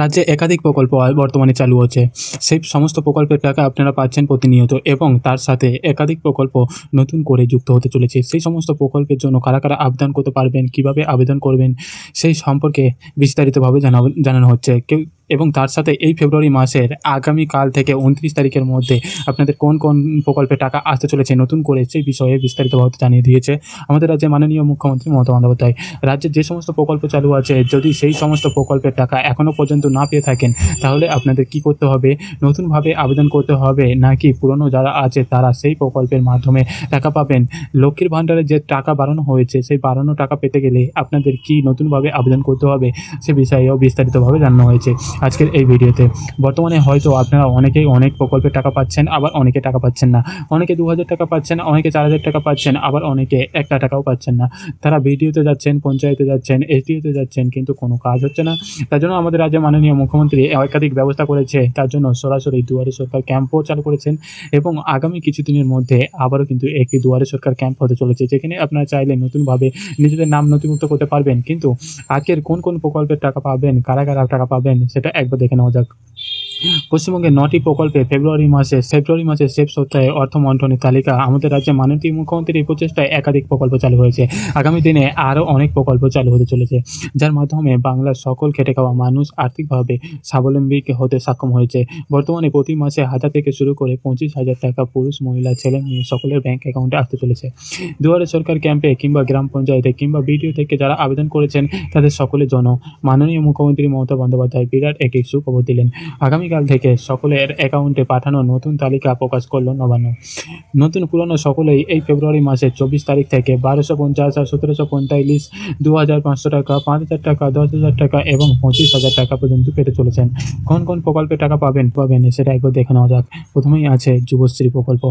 রাজ্যে একাধিক প্রকল্প বর্তমানে চালু হচ্ছে। সেই সমস্ত প্রকল্পের টাকা আপনারা পাচ্ছেন প্রতিনিয়ত এবং তার সাথে একাধিক প্রকল্প নতুন করে যুক্ত হতে চলেছে। সেই সমস্ত প্রকল্পের জন্য কারা, কারা আবেদন করতে পারবেন, কিভাবে আবেদন করবেন সেই সম্পর্কে বিস্তারিতভাবে জানানো হচ্ছে। এবং তার সাথে এই ফেব্রুয়ারি মাসের আগামীকাল থেকে 29 তারিখের মধ্যে আপনাদের কোন কোন প্রকল্পে টাকা আসতে চলেছে নতুন করে সেই বিষয়ে বিস্তারিতভাবে জানিয়ে দিয়েছে আমাদের রাজ্যের মাননীয় মুখ্যমন্ত্রী মমতা বন্দ্যোপাধ্যায়। রাজ্যের যে সমস্ত প্রকল্প চালু আছে, যদি সেই সমস্ত প্রকল্পের টাকা এখনও পর্যন্ত না পেয়ে থাকেন তাহলে আপনাদের কি করতে হবে, নতুনভাবে আবেদন করতে হবে নাকি পুরনো যারা আছে তারা সেই প্রকল্পের মাধ্যমে টাকা পাবেন। লক্ষ্মীর ভাণ্ডারে যে টাকা বাড়ানো হয়েছে সেই বাড়ানো টাকা পেতে গেলে আপনাদের কি নতুনভাবে আবেদন করতে হবে সে বিষয়েও বিস্তারিতভাবে জানানো হয়েছে আজকের এই ভিডিওতে। বর্তমানে হয়তো আপনারা অনেকেই অনেক প্রকল্পের টাকা পাচ্ছেন, আবার অনেকে টাকা পাচ্ছেন না। অনেকে 2000 টাকা পাচ্ছেন, অনেকে 4000 টাকা পাচ্ছেন, আবার অনেকে 1 টাকাও পাচ্ছেন না। তারা বিডিওতে যাচ্ছেন, পঞ্চায়েতে যাচ্ছেন, এসডিওতে যাচ্ছেন, কিন্তু কোনো কাজ হচ্ছে না। তার জন্য আমাদের রাজ্যের মাননীয় মুখ্যমন্ত্রী একাধিক ব্যবস্থা করেছে। তার জন্য সরাসরি দুয়ারে সরকার ক্যাম্পও চালু করেছেন এবং আগামী কিছুদিনের মধ্যে আবারও কিন্তু একটি দুয়ারে সরকার ক্যাম্প হতে চলেছে, যেখানে আপনারা চাইলে নতুনভাবে নিজেদের নাম নথিভুক্ত করতে পারবেন। কিন্তু আজকের কোন কোন প্রকল্পের টাকা পাবেন, কারা কারা টাকা পাবেন সেটা একবার দেখে নেওয়া যাক। পশ্চিমবঙ্গের 9টি প্রকল্পে ফেব্রুয়ারি মাসের শেষ সপ্তাহে অর্থ বন্টনের তালিকা। আমাদের রাজ্যে মাননীয় মুখ্যমন্ত্রীর প্রচেষ্টায় একাধিক প্রকল্প চালু হয়েছে। আগামী দিনে আরও অনেক প্রকল্প চালু হতে চলেছে, যার মাধ্যমে বাংলার সকল খেটে খাওয়া মানুষ আর্থিকভাবে স্বাবলম্বী হতে সক্ষম হয়েছে। বর্তমানে প্রতি মাসে 1000 থেকে শুরু করে 25,000 টাকা পুরুষ, মহিলা, ছেলে মেয়ে সকলের ব্যাংক অ্যাকাউন্টে আসতে চলেছে। দুয়ারে সরকার ক্যাম্পে কিংবা গ্রাম পঞ্চায়েতে কিংবা বিডিও থেকে যারা আবেদন করেছেন তাদের সকলের জন্য মাননীয় মুখ্যমন্ত্রী মমতা বন্দ্যোপাধ্যায় বিরাট একটি সুখবর দিলেন। আগামীকাল থেকে সকলের অ্যাকাউন্টে পাঠানো নতুন তালিকা প্রকাশ করল নবান্ন। নতুন পুরনো সকলেই এই ফেব্রুয়ারি মাসের 24 তারিখ থেকে 1250 আর 1745, 2500 টাকা, 5000 টাকা, 10,000 টাকা এবং 25,000 টাকা পর্যন্ত পেতে চলেছেন। কোন কোন প্রকল্পে টাকা পাবেন সেটা একবার দেখে নেওয়া যাক। প্রথমেই আছে যুবশ্রী প্রকল্প।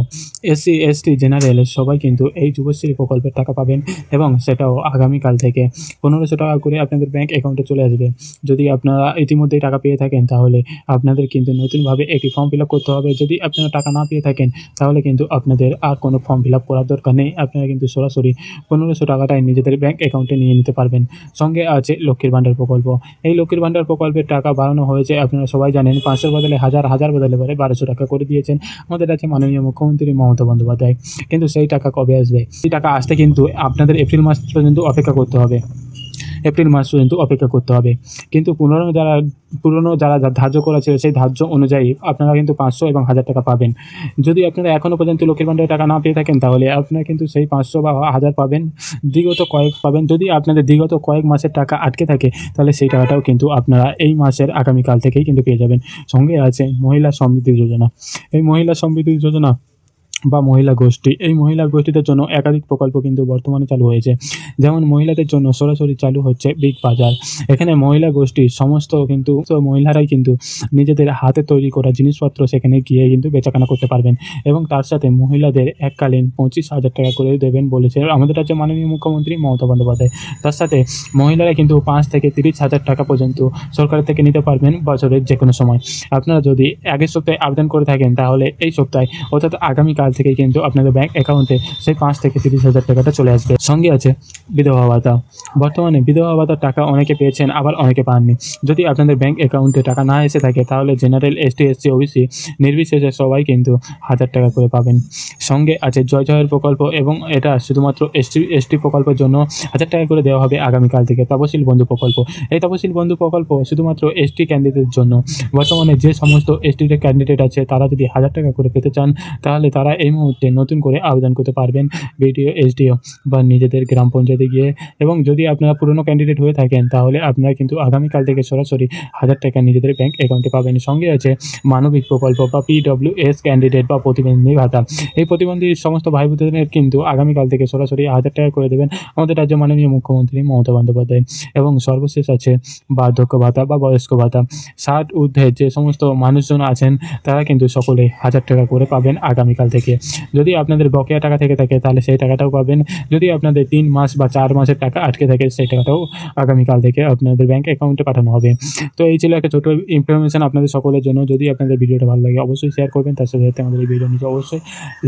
এসসি, এসটি, জেনারেল সবাই কিন্তু এই যুবশ্রী প্রকল্পের টাকা পাবেন এবং সেটাও আগামীকাল থেকে 1500 টাকা করে আপনাদের ব্যাংক অ্যাকাউন্টে চলে আসবে। যদি আপনারা ইতিমধ্যেই টাকা পেয়ে থাকেন তাহলে আপনাদের কিন্তু নতুনভাবে একটি ফর্ম ফিল আপ করতে হবে। যদি আপনারা টাকা না পেয়ে থাকেন তাহলে কিন্তু আপনাদের আর কোনো ফর্ম ফিল আপ করার দরকার নেই। আপনারা কিন্তু সরাসরি 1500 টাকাটাই নিজেদের ব্যাংক অ্যাকাউন্টে নিয়ে নিতে পারবেন। সঙ্গে আছে লক্ষ্মীর ভাণ্ডার প্রকল্প। এই লক্ষ্মীর ভাণ্ডার প্রকল্পের টাকা বাড়ানো হয়েছে, আপনারা সবাই জানেন। 500 বদলে 1000, 1000 বদলে 1200 টাকা করে দিয়েছেন আমাদের আছে মাননীয় মুখ্যমন্ত্রী মমতা বন্দ্যোপাধ্যায়। কিন্তু সেই টাকা কবে আসবে? সেই টাকা আসতে কিন্তু আপনাদের এপ্রিল মাস পর্যন্ত অপেক্ষা করতে হবে। কিন্তু পুরনো যারা ধার্য করা ছিল সেই ধার্য অনুযায়ী আপনারা কিন্তু 500 এবং 1000 টাকা পাবেন। যদি আপনারা এখনও পর্যন্ত লক্ষ্মীর ভাণ্ডারের টাকা না পেয়ে থাকেন তাহলে আপনারা কিন্তু সেই 500 বা 1000 পাবেন, পাবেন। যদি আপনাদের বিগত কয়েক মাসের টাকা আটকে থাকে তাহলে সেই টাকাটাও কিন্তু আপনারা এই মাসের আগামীকাল থেকেই কিন্তু পেয়ে যাবেন। সঙ্গে আছে মহিলা সমৃদ্ধি যোজনা। এই মহিলা সমৃদ্ধি যোজনা বা মহিলা গোষ্ঠী, এই মহিলা গোষ্ঠীদের জন্য একাধিক প্রকল্প কিন্তু বর্তমানে চালু হয়েছে। যেমন মহিলাদের জন্য সরাসরি চালু হচ্ছে বিগ বাজার। এখানে মহিলা গোষ্ঠীর সমস্ত মহিলারাই কিন্তু নিজেদের হাতে তৈরি করা জিনিসপত্র সেখানে গিয়ে কিন্তু বেচাকেনা করতে পারবেন এবং তার সাথে মহিলাদের এককালীন 25,000 টাকা করে দেবেন বলেছে আমাদের রাজ্যের মাননীয় মুখ্যমন্ত্রী মমতা বন্দ্যোপাধ্যায়। তার সাথে মহিলারা কিন্তু 5 থেকে 30,000 টাকা পর্যন্ত সরকার থেকে নিতে পারবেন বছরের যে কোনো সময়। আপনারা যদি আগের সপ্তাহে আবেদন করে থাকেন তাহলে এই সপ্তাহে অর্থাৎ আগামীকাল থেকে কিন্তু আপনাদের ব্যাংক অ্যাকাউন্টে সেই 5 থেকে 30,000 টাকাটা চলে আসবে। সঙ্গে আছে বিধবা ভাতা। বর্তমানে বিধবা ভাতার টাকা অনেকে পেয়েছেন, আবার অনেকে পাননি। যদি আপনাদের ব্যাংক অ্যাকাউন্টে টাকা না এসে থাকে তাহলে জেনারেল, এসটি, এসসি, ওবিসি নির্বিশেষে সবাই কিন্তু 1000 টাকা করে পাবেন। সঙ্গে আছে জয়ের প্রকল্প এবং এটা শুধুমাত্র এসটি প্রকল্পের জন্য 1000 টাকা করে দেওয়া হবে আগামীকাল থেকে। তপশিল বন্ধু প্রকল্প। এই তপশিল বন্ধু প্রকল্প শুধুমাত্র এসটি ক্যান্ডিডেটের জন্য। বর্তমানে যে সমস্ত এসটি ক্যান্ডিডেট আছে তারা যদি 1000 টাকা করে পেতে চান তাহলে তারা এই মুহূর্তে নতুন করে আবেদন করতে পারবেন বিডিও, এসডিও বা নিজেদের গ্রাম পঞ্চায়েতে গিয়ে। এবং যদি আপনারা পুরনো ক্যান্ডিডেট হয়ে থাকেন তাহলে আপনারা কিন্তু আগামীকাল থেকে সরাসরি 1000 টাকা নিজেদের ব্যাংক অ্যাকাউন্টে পাবেন। সঙ্গে আছে মানবিক প্রকল্প বা PWS ক্যান্ডিডেট বা প্রতিবন্ধী ভাতা। এই প্রতিবন্ধী সমস্ত ভাই বোনদের কিন্তু আগামীকাল থেকে সরাসরি 1000 টাকা করে দেবেন আমাদের রাজ্যের মাননীয় মুখ্যমন্ত্রী মমতা বন্দ্যোপাধ্যায়। এবং সর্বশেষ আছে বার্ধক্য ভাতা বা বয়স্ক ভাতা। 60 ঊর্ধ্বে যে সমস্ত মানুষজন আছেন তারা কিন্তু সকলে 1000 টাকা করে পাবেন আগামীকাল থেকে। যদি আপনাদের বকেয়া টাকা থেকে থাকে তাহলে সেই টাকাটাও পাবেন। যদি আপনাদের 3 মাস বা 4 মাসের টাকা আটকে থাকে সেই টাকাটাও আগামীকাল থেকে আপনাদের ব্যাংক অ্যাকাউন্টে পাঠানো হবে। তো এই ছিল একটা ছোটো ইনফরমেশন আপনাদের সকলের জন্য। যদি আপনাদের ভিডিওটা ভালো লাগে অবশ্যই শেয়ার করবেন। তার সাথে সাথে আমাদের এই ভিডিও নিচে অবশ্যই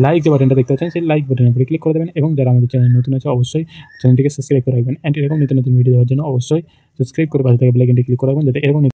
লাইক যে বাটনটা দেখতে পাচ্ছেন সেই লাইক বাটনের উপরে ক্লিক করে দেবেন এবং যারা আমাদের চ্যানেল নতুন আছে অবশ্যই চ্যানেলটিকে সাবস্ক্রাইব করে রাখবেন। অ্যান্ড এরকম নতুন ভিডিও দেওয়ার জন্য অবশ্যই সাবস্ক্রাইব করে পাশে থাকা বেল আইকনটি ক্লিক করে রাখবেন যাতে এরকম